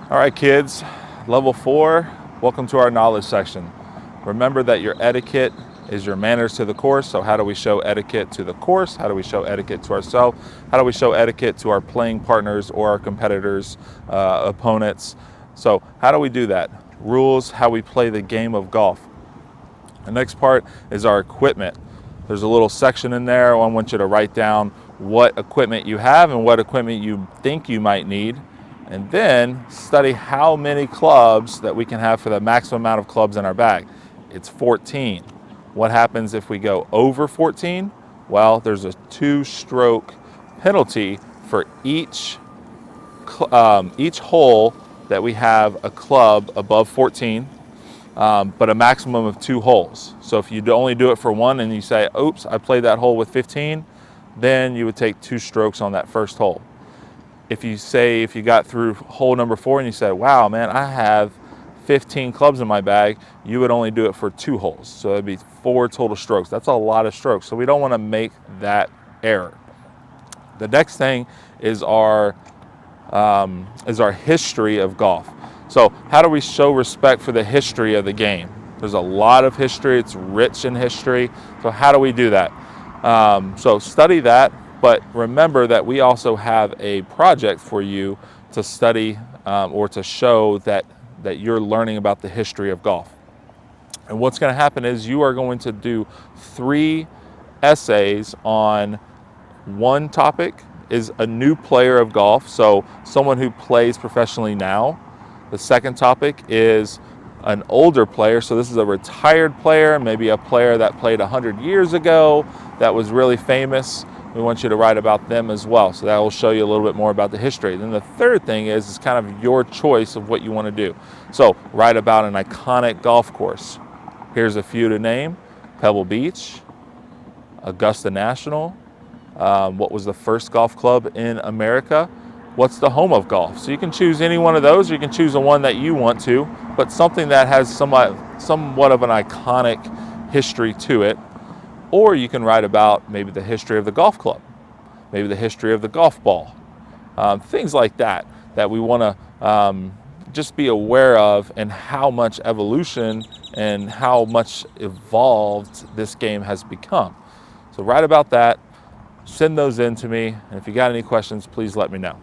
All right, kids, level 4, welcome to our knowledge section. Remember that your etiquette is your manners to the course. So how do we show etiquette to the course? How do we show etiquette to ourselves? How do we show etiquette to our playing partners or our competitors, opponents? So how do we do that? Rules, how we play the game of golf. The next part is our equipment. There's a little section in there. I want you to write down what equipment you have and what equipment you think you might need. And then study how many clubs that we can have for the maximum amount of clubs in our bag. It's 14. What happens if we go over 14? Well, there's a 2-stroke penalty for each hole that we have a club above 14, but a maximum of 2 holes. So if you only do it for one and you say, oops, I played that hole with 15, then you would take 2 strokes on that first hole. If you got through hole number 4 and you said, wow, man, I have 15 clubs in my bag, you would only do it for 2 holes. So it'd be 4 total strokes. That's a lot of strokes. So we don't want to make that error. The next thing is our history of golf. So how do we show respect for the history of the game? There's a lot of history. It's rich in history. So how do we do that? So study that. But remember that we also have a project for you to study or to show that you're learning about the history of golf. And what's going to happen is you are going to do 3 essays on one topic is a new player of golf, so someone who plays professionally now. The second topic is an older player, so this is a retired player, maybe a player that played 100 years ago that was really famous. We want you to write about them as well. So that will show you a little bit more about the history. Then the third thing is kind of your choice of what you want to do. So write about an iconic golf course. Here's a few to name: Pebble Beach, Augusta National. What was the first golf club in America? What's the home of golf? So you can choose any one of those, or you can choose the one that you want to, but something that has somewhat of an iconic history to it. Or you can write about maybe the history of the golf club, maybe the history of the golf ball, things like that we want to just be aware of, and how much evolution and how much evolved this game has become. So write about that, send those in to me, and if you got any questions, please let me know.